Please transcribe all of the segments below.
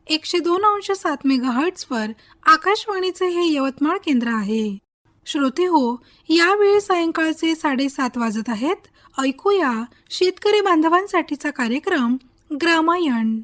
102.7 मेगाहर्ट्झवर आकाशवाणीचे हे यवतमाळ केंद्र आहे. श्रोते हो, यावेळी सायंकाळचे 7:30 वाजत आहेत. ऐकूया शेतकरी बांधवांसाठीचा कार्यक्रम ग्रामायण.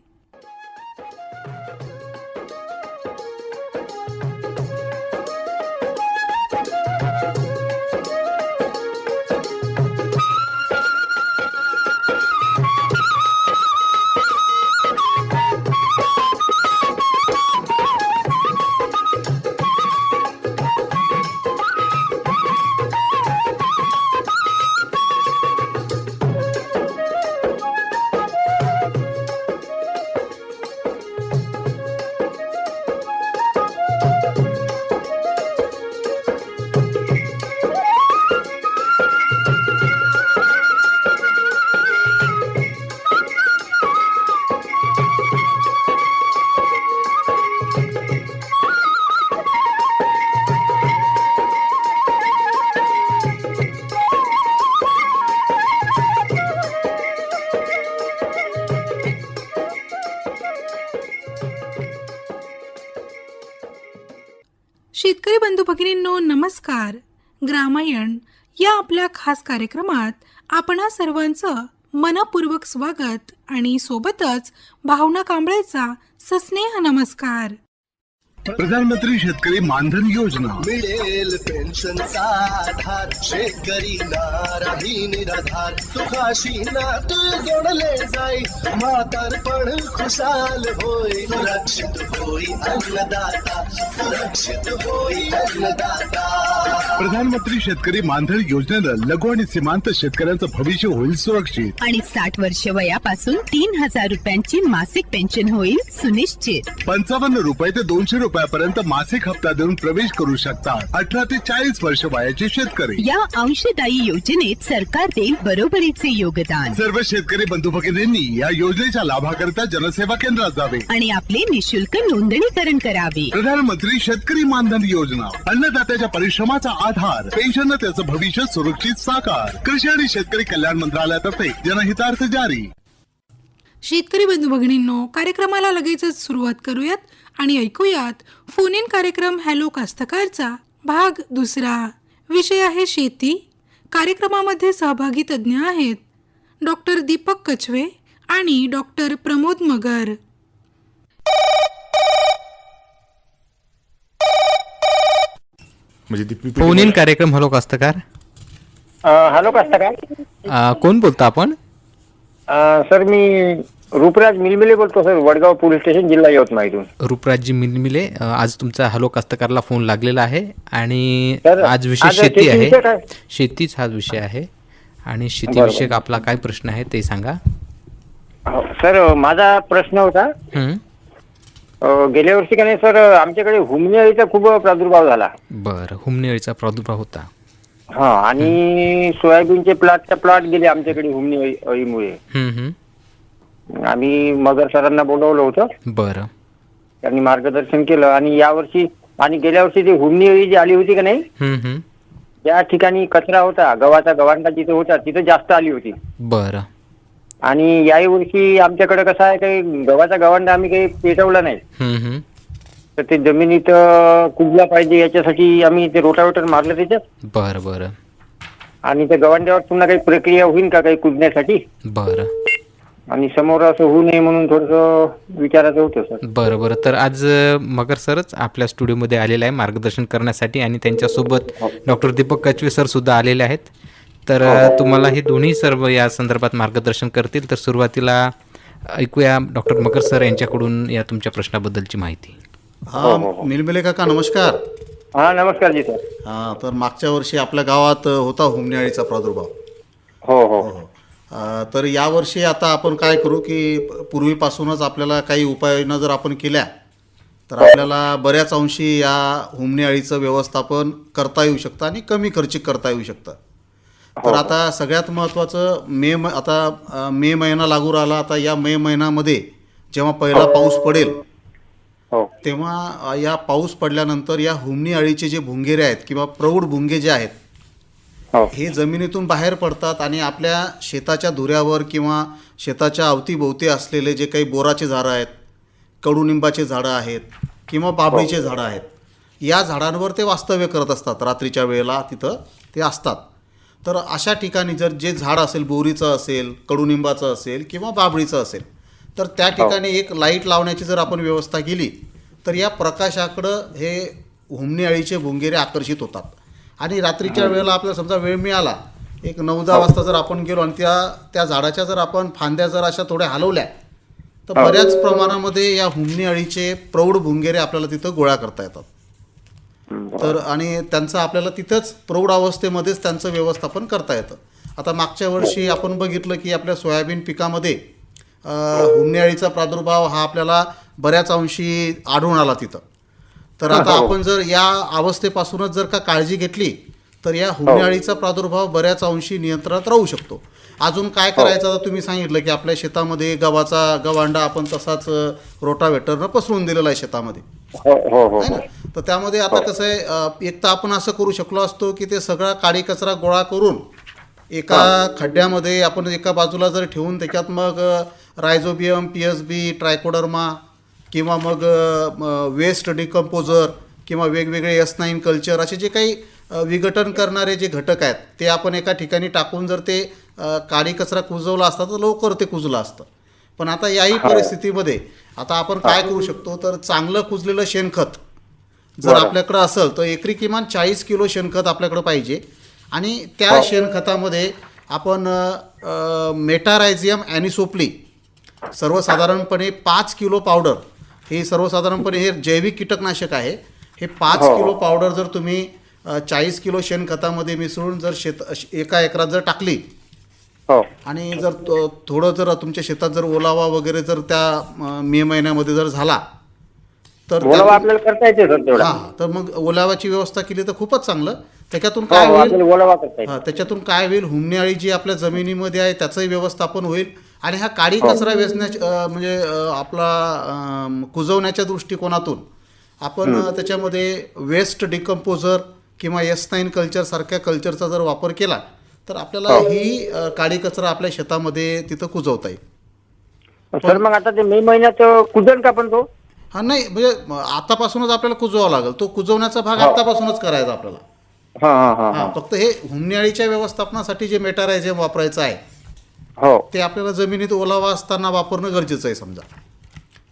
शेतकरी बंधू भगिनींनो, नमस्कार. ग्रामायण या आपल्या खास कार्यक्रमात आपणा सर्वांचं मनपूर्वक स्वागत आणि सोबतच भावना कांबळेचा सस्नेह नमस्कार. प्रधानमंत्री शेतकरी मानधन योजना मिळेल पेन्शनचा आधार, शेतकरी नाराही निराधार, सुखाशी नात जोडले जाई, म्हातारपण खुशाल होई, सुरक्षित होई अन्नदाता, सुरक्षित होई अन्नदाता. प्रधानमंत्री शेतकरी मानधन योजनेनं लघु आणि सीमांत शेतकऱ्यांचं भविष्य होईल सुरक्षित. आणि 60 वर्ष वयापासून 3,000 रुपयांची मासिक पेन्शन होईल सुनिश्चित. 55 रुपये ते 200 रुपयापर्यंत मासिक हप्ता देऊन प्रवेश करू शकतात 18 ते 40 वर्ष वयाचे शेतकरी. या अंशदायी योजनेत सरकार देईल बरोबरीचे योगदान. सर्व शेतकरी बंधू भगिनींनी या योजनेच्या लाभाकरिता जनसेवा केंद्रात जावे आणि आपले निशुल्क नोंदणीकरण करावे. प्रधानमंत्री शेतकरी मानधन योजना, अन्नदात्याच्या परिश्रमाचा आधार, पेन्शन त्याचं भविष्य सुरक्षित साकार. कृषी आणि शेतकरी कल्याण मंत्रालयातर्फे जनहितार्थ जारी. शेतकरी बंधू भगिनींनो, कार्यक्रमाला लगेचच सुरुवात करूयात आणि ऐकूयात फोन इन कार्यक्रम हॅलो कास्तकारचा भाग दुसरा. विषय आहे शेती. कार्यक्रमामध्ये सहभागी तज्ज्ञ आहेत डॉक्टर दीपक कछवे आणि doctor Pramod Magar. Phone in कार्यक्रम हॅलो कास्तकार. हॅलो कास्तकार. कोण बोलता आपण? सर मी रूपराज मिलमिले बोलतो सर, वडगाव पोलीस स्टेशन, जिल्हा यवतमाळ इथून. रूपराजजी मिलमिले, आज तुमचा हॅलो कास्तकारला फोन लागलेला आहे आणि सर, आज विषय आज शेती आहे. शेतीविषयक आहे. शेतीच हा विषय आहे आणि शेतीविषयक आपला काय प्रश्न आहे ते सांगा. हो, सर माझा प्रश्न होता. गेल्या वर्षी का नाही सर, आमच्याकडे हुमणी अळीचा खूप प्रादुर्भाव झाला. बरं, हुमणी अळीचा प्रादुर्भाव होता. हा, आणि सोयाबीनचे प्लॉट गेले आमच्याकडे हुमणी अळीमुळे. आम्ही मगर सरांना बोलवलं होतं. बरं, त्यांनी मार्गदर्शन केलं. आणि यावर्षी आणि गेल्या वर्षी ती हुमणी अळी जी आली होती का नाही, त्या ठिकाणी कचरा होता, गव्हाचा गव्हांडा जिथे होता तिथे जास्त आली होती. बरं. आणि याही वर्षी आमच्याकडे कसं आहे, काही गव्हाचा गव्हांडा आम्ही काही पेटवला नाही, तर ते जमिनीत कुजला पाहिजे याच्यासाठी आम्ही ते रोटावेटर मारलं त्याच्यात. बरं बरं. आणि त्या गव्हांड्यावर पुन्हा काही प्रक्रिया होईल का काही कुजण्यासाठी? बरं. आणि समोर असं होऊ नये म्हणून थोडंसं विचारायचं होतं सर. बरं बरं. तर आज मगर सरच आपल्या स्टुडिओमध्ये आलेला आहे मार्गदर्शन करण्यासाठी आणि त्यांच्यासोबत डॉक्टर दीपक कछवे सर सुद्धा आलेले आहेत. तर तुम्हाला हे दोन्ही सर्व या संदर्भात मार्गदर्शन करतील. तर सुरुवातीला ऐकूया डॉक्टर मगर सर यांच्याकडून या तुमच्या प्रश्नाबद्दलची माहिती. हा, मिलमिले काका नमस्कार. हा नमस्कार जी सर. हा, तर मागच्या वर्षी आपल्या गावात होता हुमणी अळीचा प्रादुर्भाव. हो हो. तर यावर्षी आता आपण काय करू की पूर्वीपासूनच आपल्याला काही उपाययोजना जर आपण केल्या तर आपल्याला बऱ्याच अंशी या हुमणी अळीचं व्यवस्थापन करता येऊ शकतं आणि कमी खर्चिक करता येऊ शकतं. तर आता सगळ्यात महत्त्वाचं आता मे महिना लागू राहिला. आता या मे महिन्यामध्ये जेव्हा पहिला पाऊस पडेल तेव्हा या पाऊस पडल्यानंतर या हुमणी अळीचे जे भुंगेरे आहेत किंवा प्रौढ भुंगे जे आहेत हे जमिनीतून बाहेर पडतात आणि आपल्या शेताच्या धुऱ्यावर किंवा शेताच्या अवतीभोवती असलेले जे काही बोराचे झाडं आहेत कडुनिंबाचे झाडं आहेत किंवा बाभळीचे झाडं आहेत, या झाडांवर ते वास्तव्य करत असतात. रात्रीच्या वेळेला तिथं ते असतात. तर अशा ठिकाणी जर जे झाड असेल, बोरीचं असेल, कडुनिंबाचं असेल किंवा बाभळीचं असेल, तर त्या ठिकाणी एक लाईट लावण्याची जर आपण व्यवस्था केली तर या प्रकाशाकडं हे हुमणी अळीचे भुंगेरे आकर्षित होतात. आणि रात्रीच्या वेळेला आपल्याला समजा वेळ मिळाला, एक 9-10 वाजता जर आपण गेलो आणि त्या झाडाच्या जर आपण फांद्या जर अशा थोड्या हलवल्या, तर बऱ्याच प्रमाणामध्ये या हुमणी अळीचे प्रौढ भुंगेरे आपल्याला तिथं गोळा करता येतात. तर आणि त्यांचं आपल्याला तिथंच प्रौढ अवस्थेमध्येच त्यांचं व्यवस्थापन करता येतं. आता मागच्या वर्षी आपण बघितलं की आपल्या सोयाबीन पिकामध्ये हुमणी अळीचा प्रादुर्भाव हा आपल्याला बऱ्याच अंशी आढळून आला तिथं. तर आता आपण जर या अवस्थेपासूनच जर का काळजी घेतली तर या हुमणी अळीचा प्रादुर्भाव बऱ्याच अंशी नियंत्रणात राहू शकतो. अजून काय करायचं, आता तुम्ही सांगितलं की आपल्या शेतामध्ये गव्हाचा गवांडा आपण तसाच रोटावेटरनं पसरून दिलेला आहे शेतामध्ये, आहे ना. तर त्यामध्ये आता कसं आहे, एक तर आपण असं करू शकलो असतो की ते सगळा काडी कचरा गोळा करून एका खड्ड्यामध्ये आपण एका बाजूला जर ठेवून त्याच्यात मग रायझोबियम, PSB, ट्रायकोडर्मा किंवा मग वेस्ट डिकम्पोजर किंवा वेगवेगळे S9 कल्चर असे जे काही विघटन करणारे जे घटक आहेत ते आपण एका ठिकाणी टाकून जर ते काडी कचरा कुजवला असता तर लवकर ते कुजलं असतं. पण आता याही परिस्थितीमध्ये आता आपण काय करू शकतो, तर चांगलं कुजलेलं शेणखत जर आपल्याकडं असेल तर एकरी किमान 40 किलो शेणखत आपल्याकडं पाहिजे. आणि त्या शेणखतामध्ये आपण मेटारायझियम ॲनिसोप्ली सर्वसाधारणपणे 5 किलो पावडर, हे सर्वसाधारणपणे हे जैविक कीटकनाशक आहे, हे 5 किलो पावडर जर तुम्ही 40 किलो शेणखतामध्ये मिसळून जर एका एकरात जर टाकली आणि जर थोडं जर तुमच्या शेतात जर ओलावा वगैरे जर त्या मे महिन्यामध्ये जर झाला तर आपल्याला करता येते सर तेवढा. हां, तर मग ओलावाची व्यवस्था केली तर खूपच चांगलं. त्याच्यातून काय होईल, ओलावा करता येते. त्याच्यातून काय होईल, हुमणी अळी जी आपल्या जमिनीमध्ये आहे त्याचंही व्यवस्थापन होईल. आणि हा काडी कचरा वेचण्याच्या म्हणजे आपला कुजवण्याच्या दृष्टिकोनातून आपण त्याच्यामध्ये वेस्ट डिकम्पोजर किंवा S9 कल्चर सारख्या कल्चरचा जर वापर केला तर आपल्याला ही काडी कचरा आपल्या शेतामध्ये तिथं कुजवता येईल. सर मग आता ते मे महिन्यात कुजन का पण तो? हा, नाही म्हणजे आतापासूनच आपल्याला कुजवावा लागेल. तो कुजवण्याचा भाग आतापासूनच करायचा आपल्याला. हा, फक्त हे हुमणी अळीच्या व्यवस्थापनासाठी जे मेटारायझियम वापरायचं आहे ते आपल्याला जमिनीत ओलावा असताना वापरणं गरजेचं आहे समजा.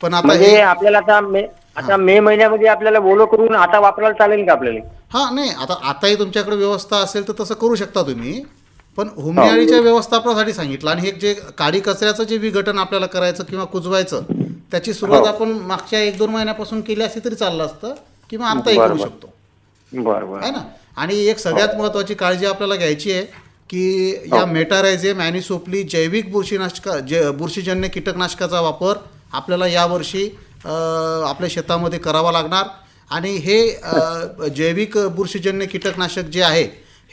पण आता म्हणजे आपल्याला आता मे महिन्यामध्ये आपल्याला ओलं करून आता वापरायला चालेल का आपल्याला? हा, नाही आताही तुमच्याकडे व्यवस्था असेल तर तसं करू शकता तुम्ही. पण हुमणी अळीच्या व्यवस्थापनासाठी सांगितलं. आणि हे जे काडी कचऱ्याचं जे विघटन आपल्याला करायचं किंवा कुजवायचं त्याची सुरुवात आपण मागच्या 1-2 महिन्यापासून केली असती तरी चाललं असतं किंवा आताही करू शकतो, बरोबर आहे ना. आणि एक सगळ्यात महत्त्वाची काळजी आपल्याला घ्यायची आहे की या मेटारायझियम ॲनिसोप्ली जैविक बुरशीजन्य कीटकनाशकाचा वापर आपल्याला यावर्षी आपल्या शेतामध्ये करावा लागणार. आणि हे जैविक बुरशीजन्य कीटकनाशक जे आहे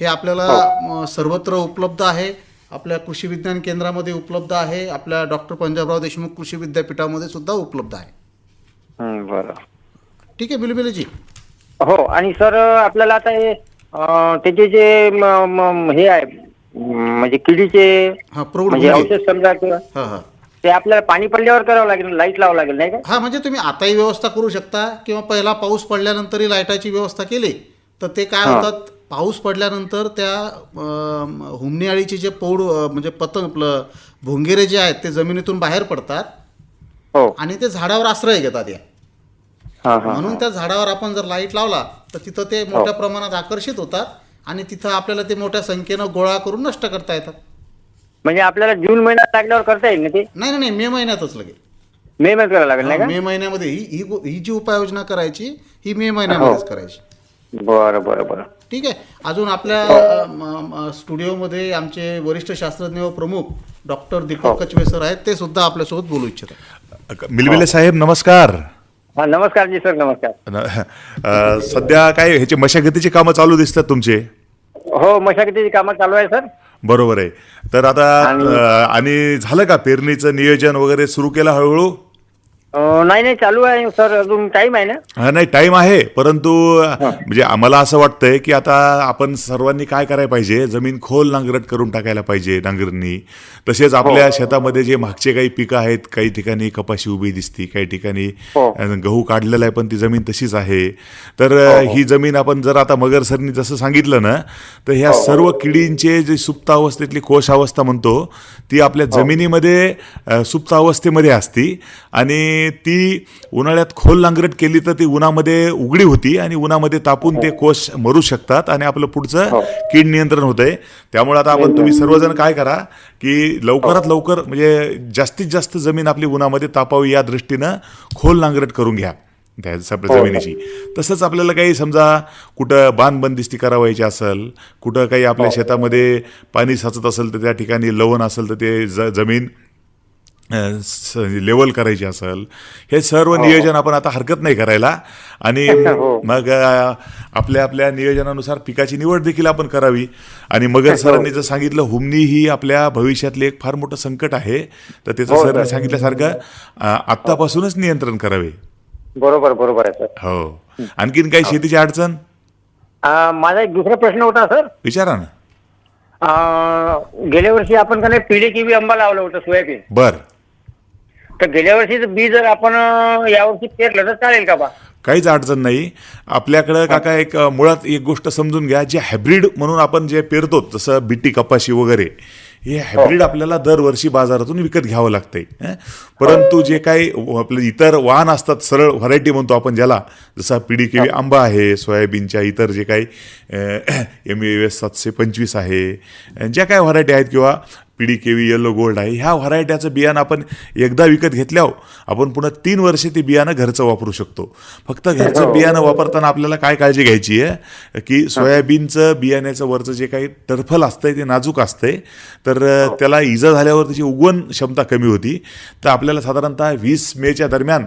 हे आपल्याला सर्वत्र उपलब्ध आहे. आपल्या कृषी विज्ञान केंद्रामध्ये उपलब्ध आहे, आपल्या डॉक्टर पंजाबराव देशमुख कृषी विद्यापीठामध्ये सुद्धा उपलब्ध आहे. बरं, ठीक आहे बिलबिलेजी. हो. आणि सर आपल्याला आता हे त्याचे जे हे आहे म्हणजे किडीचे म्हणजे औषध समजा ते आपल्याला पाणी पडल्यावर करावं लागेल, लाईट लावावं लागेल नाही का? हा, म्हणजे तुम्ही आताही व्यवस्था करू शकता किंवा पहिला पाऊस पडल्यानंतरही लाईटाची व्यवस्था केली तर ते काय होतात, पाऊस पडल्यानंतर त्या हुमणी अळीचे जे म्हणजे आपलं भुंगेरे जे आहेत ते जमिनीतून बाहेर पडतात आणि ते झाडावर आश्रय घेतात या. म्हणून त्या झाडावर आपण जर लाईट लावला तर तिथं ते मोठ्या प्रमाणात आकर्षित होतात आणि तिथं आपल्याला ते मोठ्या संख्येनं गोळा करून नष्ट करता येतात. म्हणजे आपल्याला जून महिन्यात लागल्यावर करता येईल ना ते? नाही, मे महिन्यातच लगेच. मे महिन्यात करायला लागेल नाही का? मे महिन्यामध्ये ही जी उपाययोजना करायची ही मे महिन्यामध्येच करायची. बरं. ठीक आहे. अजून आपल्या स्टुडिओमध्ये आमचे वरिष्ठ शास्त्रज्ञ व प्रमुख डॉक्टर दीपक कचवे सर आहेत, ते सुद्धा आपल्यासोबत बोलू इच्छितात. मिलबिले साहेब नमस्कार. हा, नमस्कार जी सर, नमस्कार. सध्या काय ह्याची मशागतीची कामं चालू दिसतात तुमचे? हो, मशागतीची कामं चालू आहे सर. बरोबर आहे. तर आता आणि झालं का पेरणीचं नियोजन वगैरे सुरू केलं हळूहळू? नाही चालू आहे सर, अजून टाइम आहे ना? हा, नाही टाइम आहे, परंतु म्हणजे आम्हाला असं वाटतंय की आता आपण सर्वांनी काय करायला पाहिजे, जमीन खोल नांगरट करून टाकायला पाहिजे नांगरणी. तसेच आपल्या शेतामध्ये जे मागचे काही पिकं आहेत, काही ठिकाणी कपाशी उभी दिसती, काही ठिकाणी गहू काढलेला आहे पण ती जमीन तशीच आहे. तर ही जमीन आपण जर आता मगर सरनी जसं सांगितलं ना, तर ह्या सर्व किडींचे जे सुप्त अवस्थेतली कोश अवस्था म्हणतो ती आपल्या जमिनीमध्ये सुप्त अवस्थेमध्ये असती आणि ती उन्हाळ्यात खोल नांगरट केली तर ती उन्हामध्ये उघडी होती आणि उन्हामध्ये तापून ते कोश मरू शकतात आणि आपलं पुढचं कीड नियंत्रण होतंय. त्यामुळे आता तुम्ही सर्वजण काय करा की लवकरात लवकर म्हणजे जास्तीत जास्त जमीन आपली उन्हामध्ये तापावी या दृष्टीनं खोल नांगरट करून घ्या त्या जमिनीची. तसंच आपल्याला काही समजा कुठं बांधबंदिस्ती करावायची असेल, कुठं काही आपल्या शेतामध्ये पाणी साचत असेल तर त्या ठिकाणी लवण असेल तर ते जमीन लेवल करायची असेल, हे सर्व नियोजन आपण आता हरकत नाही करायला. आणि मग आपल्या आपल्या नियोजनानुसार पिकाची निवड देखील आपण करावी. आणि मगर सरांनी जर सांगितलं हुमणी ही आपल्या भविष्यातले एक फार मोठं संकट आहे, तर त्याचं सरांनी सांगितल्यासारखं आत्तापासूनच नियंत्रण करावे. बरोबर आहे सर. हो. आणखीन काही शेतीची अडचण? माझा एक दुसरा प्रश्न होता सर. विचारा ना. गेल्या वर्षी आपण का नाही पिढे किवी आंबा लावलं होतं सोयाबीन. बर. तर गेल्या वर्षीचं बी जर आपण यावर्षी पेरलं तर चालेल का बा? काहीच अडचण नाही. आपल्याकडं काका एक मुळात एक गोष्ट समजून घ्या, जे हायब्रिड म्हणून आपण जे पेरतो जसं बीटी कपाशी वगैरे, हे हायब्रिड आपल्याला दरवर्षी बाजारातून विकत घ्यावं लागतंय. परंतु जे काही आपले इतर वाहन असतात, सरळ व्हरायटी म्हणतो आपण ज्याला, जसा PDKV आंबा आहे, सोयाबीनच्या इतर जे काही MEVS 725 आहे, ज्या काही व्हरायटी आहेत किंवा PDKV येलो गोल्ड आहे, ह्या व्हरायट्याचं बियाणं आपण एकदा विकत घेतल्यावर आपण पुन्हा 3 वर्षे ते बियाणं घरचं वापरू शकतो. फक्त घरचं बियाणं वापरताना आपल्याला काय काळजी घ्यायची आहे की सोयाबीनचं बियाण्याचं वरचं जे काही टरफल असतंय ते नाजूक असतंय, तर त्याला इजा झाल्यावर त्याची उगवण क्षमता कमी होती. तर आपल्याला साधारणतः 20 मेच्या दरम्यान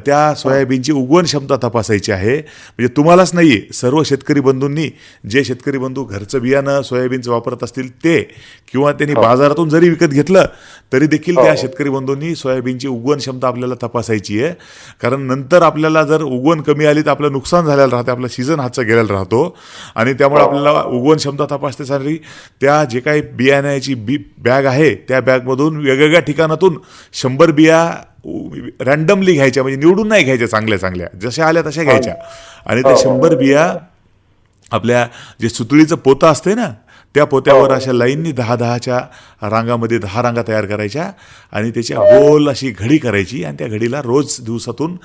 त्या सोयाबीनची उगवण क्षमता तपासायची आहे. म्हणजे तुम्हालाच नाही आहे, सर्व शेतकरी बंधूंनी, जे शेतकरी बंधू घरचं बियाणं सोयाबीनचं वापरत असतील ते, किंवा त्यांनी बाजारातून जरी विकत घेतलं तरी देखील त्या शेतकरी बंधूंनी सोयाबीनची उगवण क्षमता आपल्याला तपासायची आहे. कारण नंतर आपल्याला जर उगवण कमी आली तर आपलं नुकसान झालेलं राहतं, आपला सीझन हातचा गेलेला राहतो. आणि त्यामुळे आपल्याला उगवण क्षमता तपासण्यासाठी त्या जे काही बियाण्याची बॅग आहे त्या बॅगमधून वेगवेगळ्या ठिकाणातून 100 बिया रँडमली घ्यायच्या, म्हणजे निवडून नाही घ्यायच्या, चांगल्या चांगल्या जशा आल्या तशा घ्यायच्या. आणि त्या 100 बिया आपल्या जे सुतळीचं पोतं असते ना, त्या पोत्यावर अशा लाईननी 10-10च्या रांगामध्ये 10 रांगा तयार करायच्या आणि त्याची गोल अशी घडी करायची आणि त्या घडीला रोज दिवसातून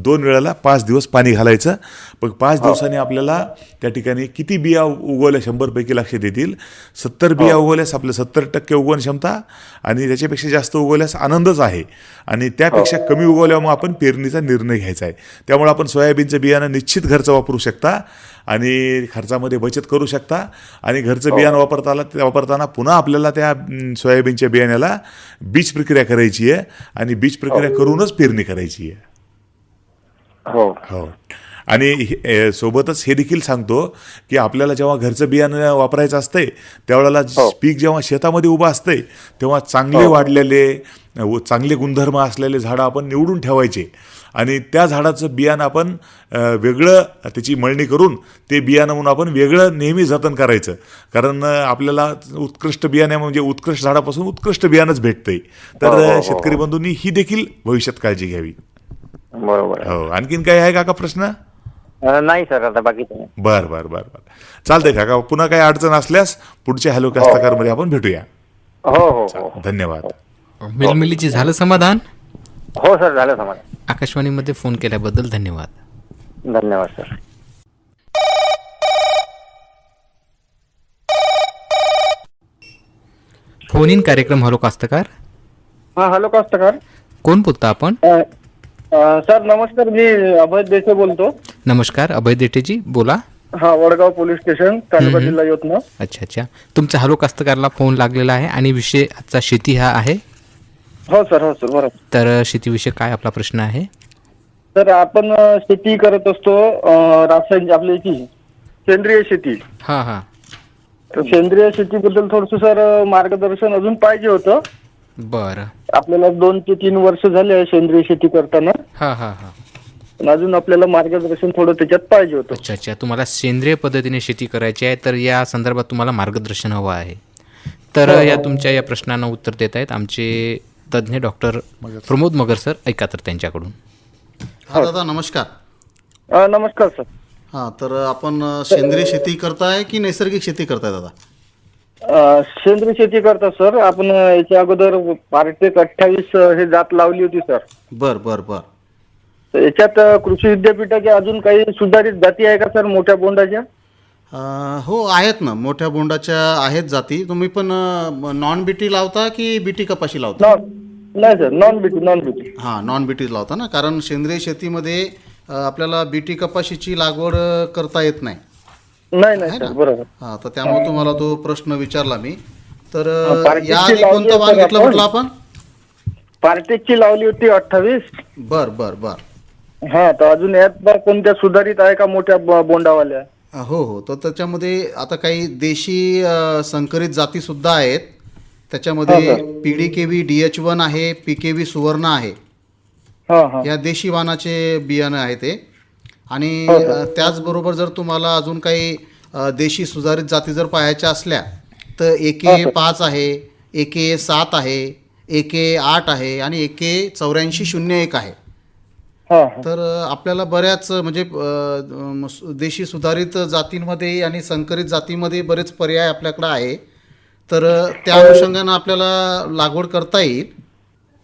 2 वेळेला 5 दिवस पाणी घालायचं. मग 5 दिवसांनी आपल्याला त्या ठिकाणी किती बिया उगवल्या 100 पैकी लक्षात येतील. 70 बिया उगवल्यास आपलं 70% उगवण क्षमता आणि त्याच्यापेक्षा जास्त उगवल्यास आनंदच आहे. आणि त्यापेक्षा कमी उगवल्यावर मग आपण पेरणीचा निर्णय घ्यायचा आहे. त्यामुळे आपण सोयाबीनचं बियाणं निश्चित घरचं वापरू शकता आणि खर्चामध्ये बचत करू शकता. आणि घरचं बियाणं वापरताना पुन्हा आपल्याला त्या सोयाबीनच्या बियाण्याला बीज प्रक्रिया करायची आहे आणि बीज प्रक्रिया करूनच पेरणी करायची आहे. हो. आणि सोबतच हे देखील सांगतो की आपल्याला जेव्हा घरचं बियाणं वापरायचं असतंय त्यावेळेला पीक जेव्हा शेतामध्ये उभं असतंय तेव्हा चांगले वाढलेले, चांगले गुणधर्म असलेले झाडं आपण निवडून ठेवायचे आणि त्या झाडाचं बियाणं आपण वेगळं त्याची मळणी करून ते बियाणं म्हणून आपण वेगळं नेहमी जतन करायचं. कारण आपल्याला उत्कृष्ट बियाणे म्हणजे उत्कृष्ट झाडापासून उत्कृष्ट बियाणंच भेटतंय. तर शेतकरी बंधूंनी ही देखील भविष्यात काळजी घ्यावी. बरोबर. हो. आणखीन काही आहे काका प्रश्न? नाही सर, आता बाकी बर. चालतंय काका. पुन्हा काही अडचण असल्यास पुढच्या हॅलो कास्तकारमध्ये आपण भेटूया. हो. धन्यवाद. मिलमिलीची झालं समाधान? हो सर, झालं समाधान. आकाशवाणीमध्ये फोन केल्याबद्दल धन्यवाद. धन्यवाद सर. फोन इन कार्यक्रम हॅलो कास्तकार. हॅलो कास्तकार. कोण बोलता आपण? सर नमस्कार, मी अभय देशे बोलतो. नमस्कार अभय देठेजी, बोला. वडगाव पोलीस स्टेशन, तालुका जिल्हा यवतमाळ. अच्छा. तुमचा हॅलो कास्तकारला फोन लागलेला आहे आणि विषय आजचा शेती हा आहे. हो सर बरोबर. तर शेतीविषयी काय आपला प्रश्न आहे? सर आपण शेती करत असतो, रासायनिक आपली याची सेंद्रिय शेती. हा. तर सेंद्रिय शेतीबद्दल थोडंसं सर मार्गदर्शन अजून पाहिजे होतं. बरं. आपल्याला 2 ते 3 वर्ष झाले सेंद्रिय शेती करताना, हां हां हां. पण अजून आपल्याला मार्गदर्शन थोडं त्याच्यात पाहिजे होतं. अच्छा अच्छा, तुम्हाला सेंद्रिय पद्धतीने शेती करायची आहे, तर या संदर्भात तुम्हाला मार्गदर्शन हवं आहे. तर या तुमच्या या प्रश्नांना उत्तर देत आहेत आमचे तज्ज्ञ डॉक्टर प्रमोद मगर सर. ऐका तर त्यांच्याकडून. हा दादा नमस्कार. नमस्कार सर. हां, तर आपण सेंद्रिय शेती करताय की नैसर्गिक शेती करताय दादा? सेंद्रिय शेती करता सर. आपण याच्या अगोदर पार्टेक 28 हे जात लावली होती सर. बर बर बर. तर याच्यात कृषी विद्यापीठाच्या अजून काही सुधारित जाती आहे का सर मोठ्या बोंडाच्या? हो आहेत ना, मोठ्या बोंडाच्या आहेत जाती. तुम्ही पण नॉन बीटी लावता की बीटी कपाशी लावता? नाही सर, नॉन बीटी. हां, नॉन बीटी लावता ना, कारण सेंद्रिय शेतीमध्ये आपल्याला बीटी कपाशीची लागवड करता येत नाही. नाही सर, बरोबर. हां, तर त्यामुळे तुम्हाला तो प्रश्न विचारला मी. तर पार्टेकची याआधी लावली कोणतं वाण होती घेतलं आपण. म्हटलं आपण? पार्टेकची लावली होती 28. बर बर बर. हा, तर अजून यात कोणत्या सुधारित आहे का मोठ्या बोंडावाल्या? हो हो, तर त्याच्यामध्ये आता काही देशी संकरित जाती सुद्धा आहेत. त्याच्यामध्ये PDKV DH1 आहे, PKV सुवर्ण आहे. या देशी वाणाचे बियाणं आहे ते. आणि त्याचबरोबर जर तुम्हाला अजून काही देशी सुधारित जाती जर पाहायच्या असल्या तर AK5 आहे, AK7 आहे, AK8 आहे आणि AK8401 आहे. तर आपल्याला बऱ्याच म्हणजे देशी सुधारित जातींमध्ये आणि संकरित जातीमध्ये बरेच पर्याय आपल्याकडे आहे. तर त्या अनुषंगानं आपल्याला लागवड करता येईल.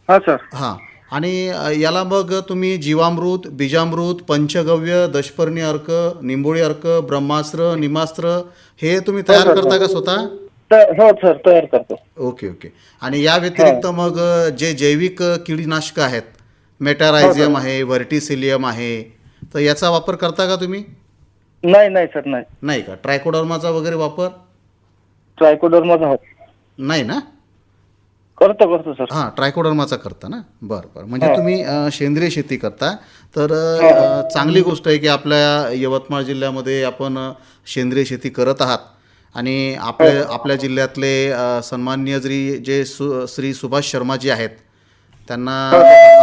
हा सर. हां, आणि याला मग तुम्ही जीवामृत, बीजामृत, पंचगव्य, दशपर्णी अर्क, निंबोळी अर्क, ब्रह्मास्त्र, निमास्त्र हे तुम्ही तयार करता का स्वतः? हो सर, तयार करतो. Okay okay. आणि या व्यतिरिक्त मग जे जैविक कीडनाशक आहेत, मेटारायझियम आहे, व्हर्टिसिलियम आहे, तर याचा वापर करता का तुम्ही? नाही सर, नाही का? ट्रायकोडर्माचा वगैरे वापर? ट्रायकोडर्माचा हो. नाही ना? करतो सर. हां, ट्रायकोडर्माचा करता ना? बरं बरं. म्हणजे तुम्ही सेंद्रिय शेती करता. तर चांगली गोष्ट आहे की आपल्या यवतमाळ जिल्ह्यामध्ये आपण सेंद्रिय शेती करत आहात. आणि आपल्या जिल्ह्यातले सन्माननीय श्री सुभाष शर्माजी आहेत, त्यांना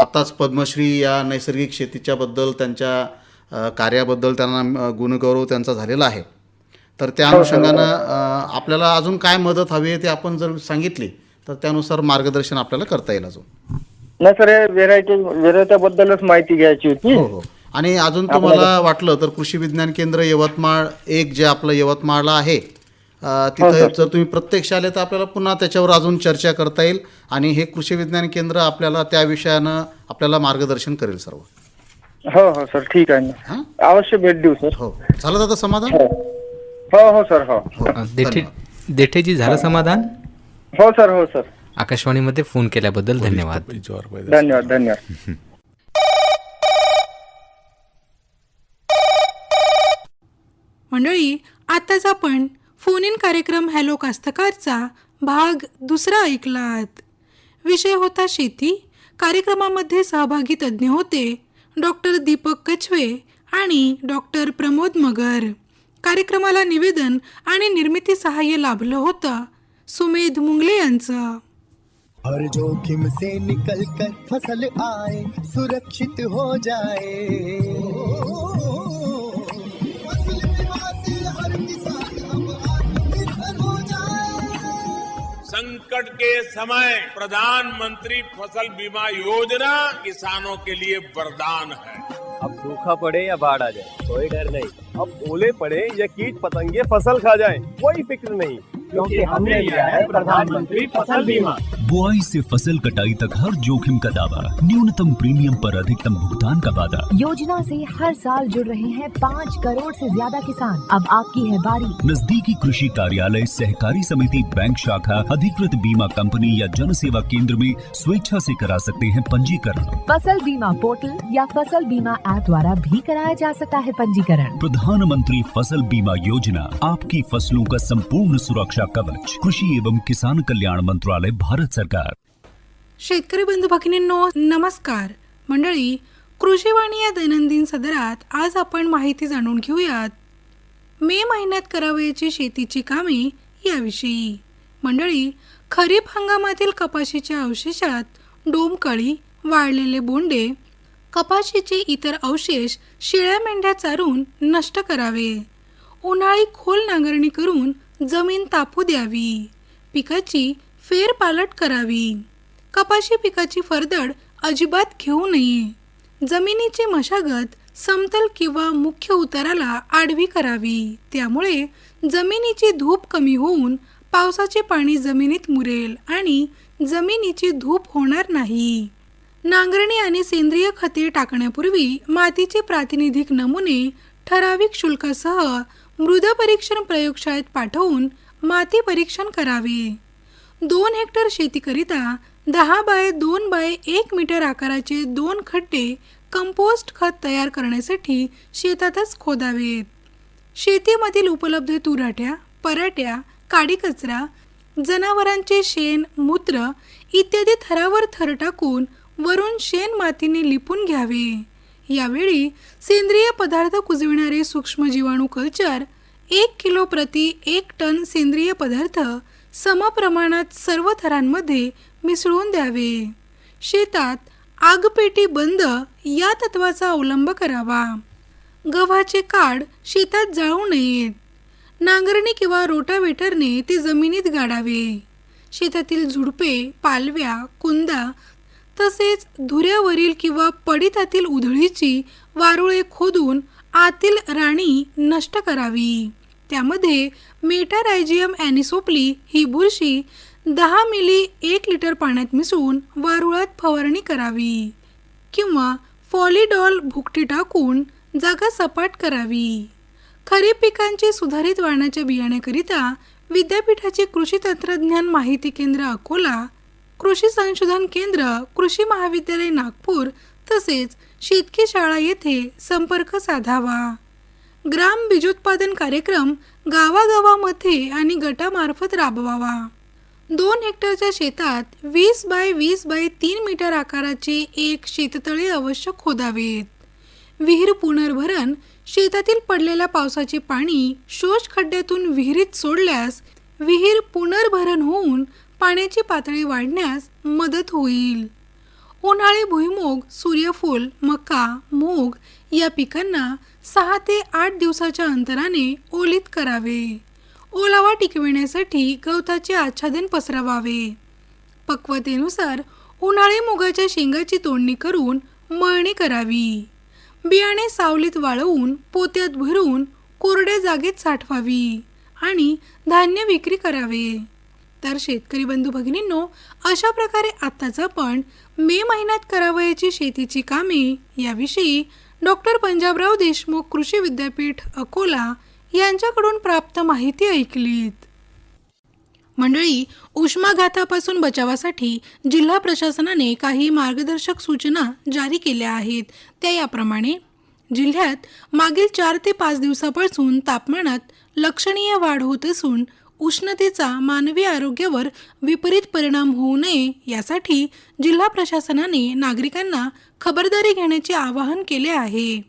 आताच पद्मश्री या नैसर्गिक शेतीच्या बद्दल त्यांच्या कार्याबद्दल त्यांना गुणगौरव त्यांचा झालेला आहे. तर त्या अनुषंगानं आपल्याला अजून काय मदत हवी आहे ते आपण जर सांगितली तर त्यानुसार मार्गदर्शन आपल्याला करता येईल अजून. नाही सर, व्हेरायटीबद्दलच माहिती घ्यायची होती. हो हो. आणि अजून तुम्हाला वाटलं तर कृषी विज्ञान केंद्र यवतमाळ एक जे आपलं यवतमाळला आहे, तिथं जर तुम्ही प्रत्यक्ष आले तर आपल्याला पुन्हा त्याच्यावर अजून चर्चा करता येईल. आणि हे कृषी विज्ञान केंद्र आपल्याला त्या विषयानं आपल्याला मार्गदर्शन करेल सर्व. हो सर, ठीक आहे ना. अवश्य भेट देऊ सर. हो, झालं दादा समाधान? हो सर. हो देठेजी, झालं समाधान? हो सर. आकाशवाणीमध्ये फोन केल्याबद्दल धन्यवाद. धन्यवाद. मंडळी, आताच आपण फोन इन कार्यक्रम हॅलो कास्तकारचा भाग 2 ऐकलात. विषय होता शेती. कार्यक्रमामध्ये सहभागी तज्ज्ञ होते डॉक्टर दीपक कछवे आणि डॉक्टर प्रमोद मगर. कार्यक्रमाला निवेदन आणि निर्मिती सहाय्य लाभलं होतं सुमेध मुंगले यांचं. हर जोखिम से निकल कर फसल आए, सुरक्षित हो जाए, फसल बीमा से हर किसान अब आत्मनिर्भर हो जाए। संकट के समय प्रधानमंत्री फसल बीमा योजना किसानों के लिए वरदान है। अब सूखा पड़े या बाढ़ आ जाए कोई डर नहीं, अब ओले पड़े या कीट पतंगे फसल खा जाए कोई फिक्र नहीं, क्योंकि हमने लिया है प्रधानमंत्री फसल बीमा। बुआई से फसल कटाई तक हर जोखिम का दावा, न्यूनतम प्रीमियम पर अधिकतम भुगतान का वादा। योजना से हर साल जुड़ रहे हैं 5 करोड़ से ज्यादा किसान। अब आपकी है बारी। नजदीकी कृषि कार्यालय, सहकारी समिति, बैंक शाखा, अधिकृत बीमा कंपनी या जन सेवा केंद्र में स्वेच्छा से करा सकते हैं पंजीकरण। फसल बीमा पोर्टल या फसल बीमा ऐप द्वारा भी कराया जा सकता है पंजीकरण। प्रधानमंत्री फसल बीमा योजना, आपकी फसलों का संपूर्ण सुरक्षा कवच। कृषि एवं किसान कल्याण मंत्रालय, भारत सरकार। शेतकरी बंधू भगिनींनो, नमस्कार. मंडळी, कृषीवाणी या दैनंदिन सदरात आज आपण माहिती जाणून घेऊयात मे महिन्यात करावयाची शेतीची कामे याविषयी. मंडळी, खरीप हंगामातील कपाशीच्या अवशेषात डोमकळी, वाळलेले बोंडे, कपाशीचे इतर अवशेष शेळ्या मेंढ्या चारून नष्ट करावे. उन्हाळी खोल नांगरणी करून जमीन तापू द्यावी. पिकाची फेरपालट करावी. कपाशी पिकाची फरदड अजिबात घेऊ नये. जमिनीची मशागत समतल किंवा मुख्य उताराला आडवी करावी. त्यामुळे जमिनीची धूप कमी होऊन पावसाचे पाणी जमिनीत मुरेल आणि जमिनीची धूप होणार नाही. नांगरणी आणि सेंद्रिय खते टाकण्यापूर्वी मातीचे प्रातिनिधिक नमुने ठराविक शुल्कासह मृदा परीक्षण प्रयोगशाळेत पाठवून माती परीक्षण करावे. 2 हेक्टर शेतीकरिता 10 बाय 2 बाय 1 मीटर आकाराचे 2 खड्डे कंपोस्ट खत तयार करण्यासाठी शेतातच खोदावेत. शेतीमधील उपलब्ध तुराट्या, पराट्या, काडी कचरा, जनावरांचे शेण, मूत्र इत्यादी थरावर थर टाकून वरून शेण मातीने लिपून घ्यावे. यावेळी सेंद्रिय पदार्थ कुजविणारे सूक्ष्म जीवाणू कल्चर 1 किलो प्रति 1 टन सेंद्रिय पदार्थ समप्रमाणात सर्व थरांमध्ये मिसळून द्यावे. शेतात आगपेटी बंद या तत्वाचा अवलंब करावा. गव्हाचे काड शेतात जाळू नयेत. नांगरणी किंवा रोटावेटरने ते जमिनीत गाडावे. शेतातील झुडपे, पालव्या, कुंदा तसेच धुऱ्यावरील किंवा पडितातील उधळीची वारुळे खोदून आतील राणी नष्ट करावी. त्यामध्ये मेटारायझियम ॲनिसोप्ली ही बुरशी 10 मिली 1 लिटर पाण्यात मिसळून वारुळात फवारणी करावी किंवा फॉलिडॉल भुकटी टाकून जागा सपाट करावी. खरीप पिकांची सुधारित वाणाच्या बियाण्याकरिता विद्यापीठाचे कृषी तंत्रज्ञान माहिती केंद्र अकोला, कृषी संशोधन केंद्र, कृषी महाविद्यालय नागपूर तसेच शेतकी शाळा येथे संपर्क साधावा. ग्राम बीजोत्पादन कार्यक्रम गावागावामध्ये आणि गटामार्फत राबवावा. 2 हेक्टरच्या शेतात 20 बाय 20 बाय 3 मीटर आकाराचे एक शेततळे अवश्य खोदावेत. विहीर पुनर्भरण शेतातील पडलेल्या पावसाचे पाणी शोष खड्ड्यातून विहिरीत सोडल्यास विहीर पुनर्भरण होऊन पाण्याची पातळी वाढण्यास मदत होईल. उन्हाळी भुईमूग, सूर्यफूल, मका, मूग या पिकांना 6 ते 8 दिवसाच्या अंतराने ओलीत करावे. ओलावा टिकविण्यासाठी गवताचे आच्छादन पसरवावे. पक्वतेनुसार उन्हाळी मुगाच्या शेंगाची तोडणी करून मळणी करावी. बियाणे सावलीत वाळवून पोत्यात भरून कोरड्या जागेत साठवावी आणि धान्य विक्री करावे. तर शेतकरी बंधू भगिनींनो, अशा प्रकारे आत्ताच आपण मे महिन्यात करावयाची शेतीची कामे याविषयी डॉक्टर पंजाबराव देशमुख कृषी विद्यापीठ अकोला यांच्याकडून प्राप्त माहिती ऐकलीत. मंडळी, उष्माघातापासून बचावासाठी जिल्हा प्रशासनाने काही मार्गदर्शक सूचना जारी केल्या आहेत. त्या याप्रमाणे: जिल्ह्यात मागील 4 ते 5 दिवसापासून तापमानात लक्षणीय वाढ होत असून उष्णतेचा मानवी आरोग्यावर विपरीत परिणाम होऊ नये यासाठी जिल्हा प्रशासनाने नागरिकांना खबरदारी घेण्याचे आवाहन केले आहे.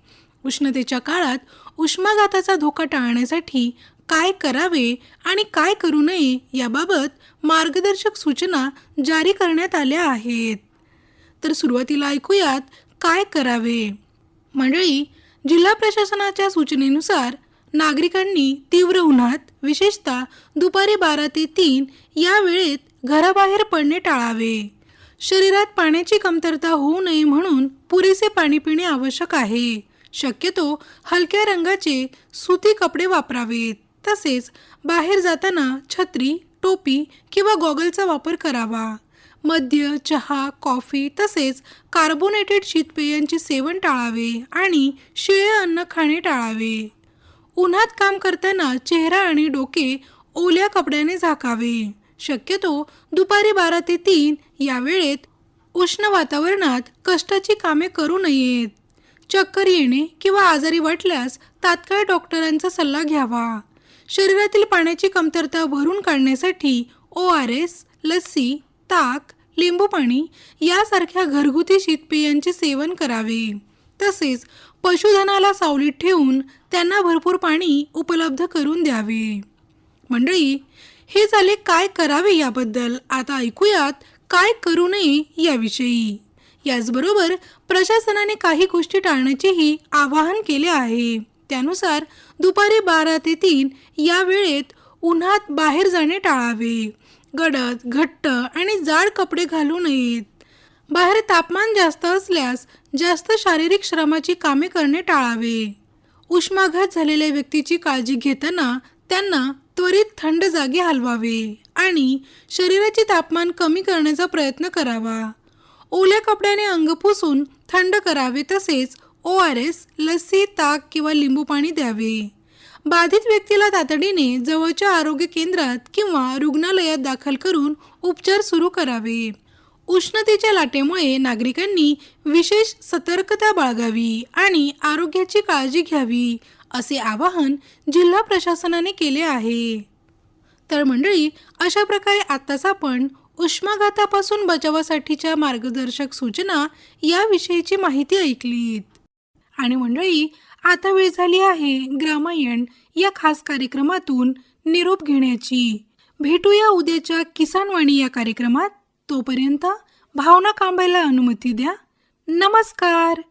उष्णतेच्या काळात उष्माघाताचा धोका टाळण्यासाठी काय करावे आणि काय करू नये याबाबत मार्गदर्शक सूचना जारी करण्यात आल्या आहेत. तर सुरुवातीला ऐकूयात काय करावे. मंडळी, जिल्हा प्रशासनाच्या सूचनेनुसार नागरिकांनी तीव्र उन्हात, विशेषतः दुपारी 12 ते 3 या वेळेत घराबाहेर पडणे टाळावे. शरीरात पाण्याची कमतरता होऊ नये म्हणून पुरेसे पाणी पिणे आवश्यक आहे. शक्यतो हलक्या रंगाचे सुती कपडे वापरावेत. तसेच बाहेर जाताना छत्री, टोपी किंवा गॉगलचा वापर करावा. मद्य, चहा, कॉफी तसेच कार्बोनेटेड शीतपेयांचे सेवन टाळावे आणि शिळे अन्न खाणे टाळावे. उन्हात काम करताना चेहरा आणि डोके ओल्या कपड्याने झाकावे. शक्यतो दुपारी 12 ते 3 या वेळेत उष्ण वातावरणात कष्टाची कामे करू नयेत. चक्कर येणे किंवा आजारी वाटल्यास तात्काळ डॉक्टरांचा सल्ला घ्यावा. शरीरातील पाण्याची कमतरता भरून काढण्यासाठी ORS, लस्सी, ताक, लिंबू पाणी यासारख्या घरगुती शीतपेयांचे सेवन करावे. तसेच पशुधनाला सावलीत ठेवून त्यांना भरपूर पाणी उपलब्ध करून द्यावे. मंडळी, हे झाले काय करावे याबद्दल. आता ऐकूयात काय करू नये याविषयी. याचबरोबर प्रशासनाने काही गोष्टी टाळण्याचेही आवाहन केले आहे. त्यानुसार दुपारी 12 ते 3 या वेळेत उन्हात बाहेर जाणे टाळावे. गडद, घट्ट आणि जाड कपडे घालू नयेत. बाहेर तापमान जास्त असल्यास जास्त शारीरिक श्रमाची कामे करणे टाळावे. उष्माघात झालेल्या व्यक्तीची काळजी घेताना त्यांना त्वरित थंड जागी हलवावे आणि शरीराचे तापमान कमी करण्याचा प्रयत्न करावा. ओल्या कपड्याने अंग पुसून थंड करावे. तसेच ORS, लस्सी, ताक किंवा लिंबू पाणी द्यावे. बाधित व्यक्तीला तातडीने जवळच्या आरोग्य केंद्रात किंवा रुग्णालयात दाखल करून उपचार सुरू करावे. उष्णतेच्या लाटेमुळे नागरिकांनी विशेष सतर्कता बाळगावी आणि आरोग्याची काळजी घ्यावी असे आवाहन जिल्हा प्रशासनाने केले आहे. तर मंडळी, अशा प्रकारे आत्ताच आपण उष्माघातापासून बचावासाठीच्या मार्गदर्शक सूचना याविषयीची माहिती ऐकलीत. आणि मंडळी, आता वेळ झाली आहे ग्रामायण या खास कार्यक्रमातून निरोप घेण्याची. भेटूया उद्याच्या किसानवाणी या कार्यक्रमात. तोपर्यंत भावना कांबायला अनुमती द्या. नमस्कार.